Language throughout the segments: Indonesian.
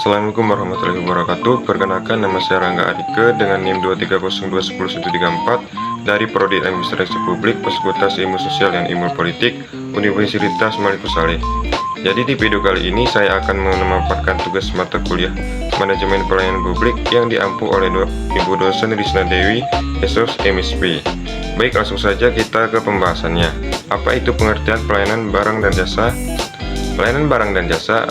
Assalamualaikum warahmatullahi wabarakatuh. Perkenalkan, nama saya Rangga Adike dengan NIM 230210134 dari Prodi Administrasi Publik, Fakultas Ilmu Sosial dan Ilmu Politik, Universitas Maliku Saleh. Jadi di video kali ini saya akan memaparkan tugas mata kuliah Manajemen Pelayanan Publik yang diampu oleh Ibu dosen Risna Dewi, SOS MSP. Baik, langsung saja kita ke pembahasannya. Apa itu pengertian pelayanan barang dan jasa? Pelayanan barang dan jasa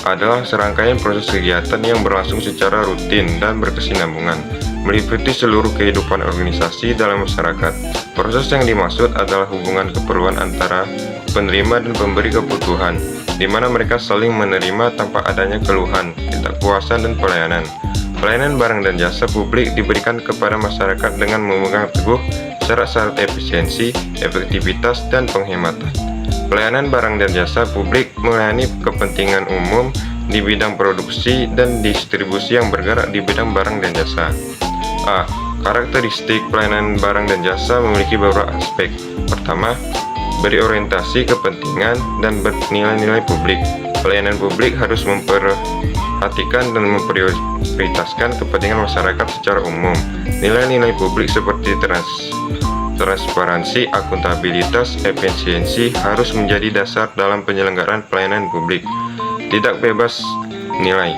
adalah serangkaian proses kegiatan yang berlangsung secara rutin dan berkesinambungan, meliputi seluruh kehidupan organisasi dalam masyarakat. Proses yang dimaksud adalah hubungan keperluan antara penerima dan pemberi kebutuhan, di mana mereka saling menerima tanpa adanya keluhan, ketidakpuasan, dan pelayanan. Pelayanan barang dan jasa publik diberikan kepada masyarakat dengan memegang teguh syarat-syarat efisiensi, efektivitas, dan penghematan. Pelayanan barang dan jasa publik melayani kepentingan umum di bidang produksi dan distribusi yang bergerak di bidang barang dan jasa. A. Karakteristik pelayanan barang dan jasa memiliki beberapa aspek. Pertama, berorientasi kepentingan dan bernilai-nilai publik. Pelayanan publik harus memperhatikan dan memprioritaskan kepentingan masyarakat secara umum. Nilai-nilai publik seperti transparansi, akuntabilitas, efisiensi harus menjadi dasar dalam penyelenggaraan pelayanan publik. Tidak bebas nilai.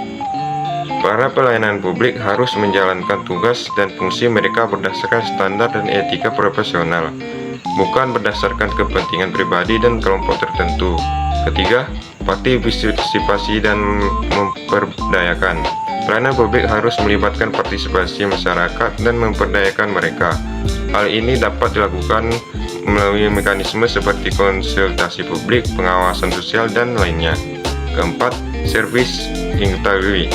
Para pelayanan publik harus menjalankan tugas dan fungsi mereka berdasarkan standar dan etika profesional, bukan berdasarkan kepentingan pribadi dan kelompok tertentu. Ketiga, partisipasi dan memperdayakan. Pelayanan publik harus melibatkan partisipasi masyarakat dan memperdayakan mereka. Hal ini dapat dilakukan melalui mekanisme seperti konsultasi publik, pengawasan sosial, dan lainnya. Keempat, servis integrity.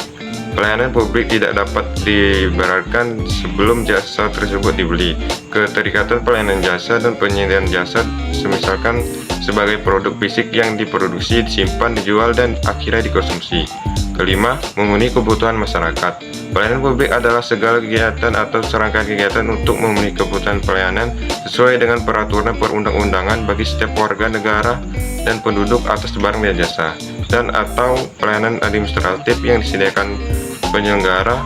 Pelayanan publik tidak dapat diibaratkan sebelum jasa tersebut dibeli. Keterikatan pelayanan jasa dan penyediaan jasa, semisalkan sebagai produk fisik yang diproduksi, disimpan, dijual, dan akhirnya dikonsumsi. Kelima, memenuhi kebutuhan masyarakat. Pelayanan publik adalah segala kegiatan atau serangkaian kegiatan untuk memenuhi kebutuhan pelayanan sesuai dengan peraturan perundang-undangan bagi setiap warga negara dan penduduk atas barang dan jasa, dan atau pelayanan administratif yang disediakan penyelenggara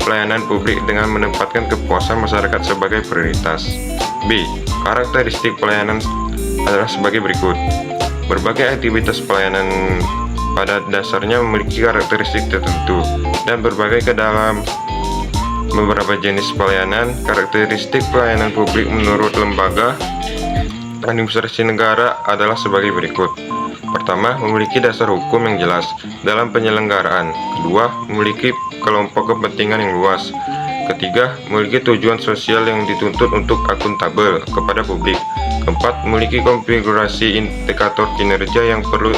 pelayanan publik dengan menempatkan kepuasan masyarakat sebagai prioritas. B. Karakteristik pelayanan adalah sebagai berikut. Berbagai aktivitas pelayanan pada dasarnya memiliki karakteristik tertentu dan berbagai ke dalam beberapa jenis pelayanan. Karakteristik pelayanan publik menurut lembaga administrasi negara adalah sebagai berikut. Pertama, memiliki dasar hukum yang jelas dalam penyelenggaraan. Kedua, memiliki kelompok kepentingan yang luas. Ketiga, memiliki tujuan sosial yang dituntut untuk akuntabel kepada publik. Keempat, memiliki konfigurasi indikator kinerja yang perlu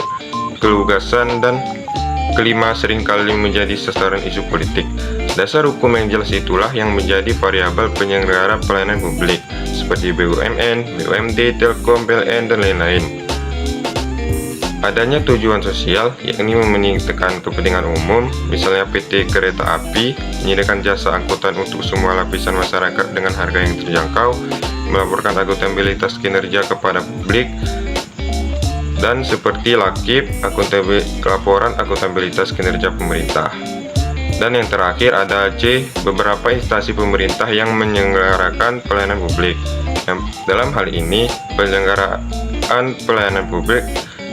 kelugasan, dan kelima, seringkali menjadi sasaran isu politik. Dasar hukum yang jelas itulah yang menjadi variabel penyelenggara pelayanan publik seperti BUMN, BUMD, Telkom, PLN, dan lain-lain. Adanya tujuan sosial, yakni mementingkan kepentingan umum, misalnya PT Kereta Api menyediakan jasa angkutan untuk semua lapisan masyarakat dengan harga yang terjangkau, melaporkan akuntabilitas kinerja kepada publik, dan seperti LAKIP, laporan akuntabilitas kinerja pemerintah. Dan yang terakhir ada C, beberapa instansi pemerintah yang menyelenggarakan pelayanan publik. Dalam hal ini, penyelenggaraan pelayanan publik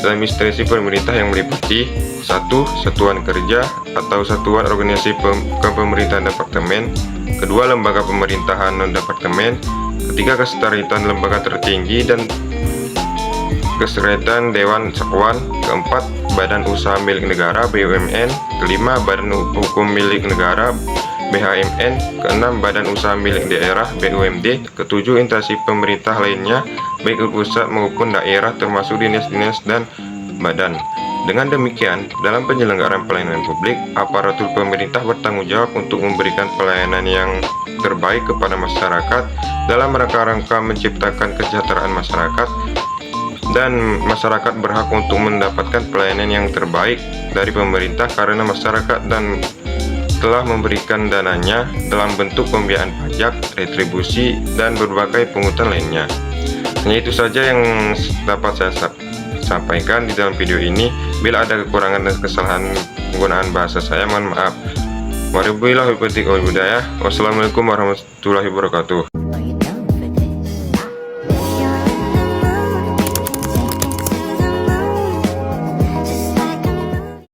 dalam instansi pemerintah yang meliputi 1. Satuan kerja atau satuan organisasi kepemerintahan departemen. 2. Lembaga pemerintahan non-departemen. 3. Kesetaritan lembaga tertinggi dan kesekretariatan Dewan Sakwan. 4. Badan usaha milik negara BUMN. 5. Badan hukum milik negara BHMN. 6. Badan usaha milik daerah BUMD. 7. Instansi pemerintah lainnya baik pusat maupun daerah termasuk dinas-dinas dan badan. Dengan demikian, dalam penyelenggaraan pelayanan publik, aparatur pemerintah bertanggung jawab untuk memberikan pelayanan yang terbaik kepada masyarakat dalam rangka-rangka menciptakan kesejahteraan masyarakat, dan masyarakat berhak untuk mendapatkan pelayanan yang terbaik dari pemerintah karena masyarakat dan telah memberikan dananya dalam bentuk pembiayaan pajak, retribusi, dan berbagai pungutan lainnya. Hanya itu saja yang dapat saya sampaikan di dalam video ini. Bila ada kekurangan dan kesalahan penggunaan bahasa saya, mohon maaf. Wabillahi taufiq wal hidayah. Wassalamualaikum warahmatullahi wabarakatuh.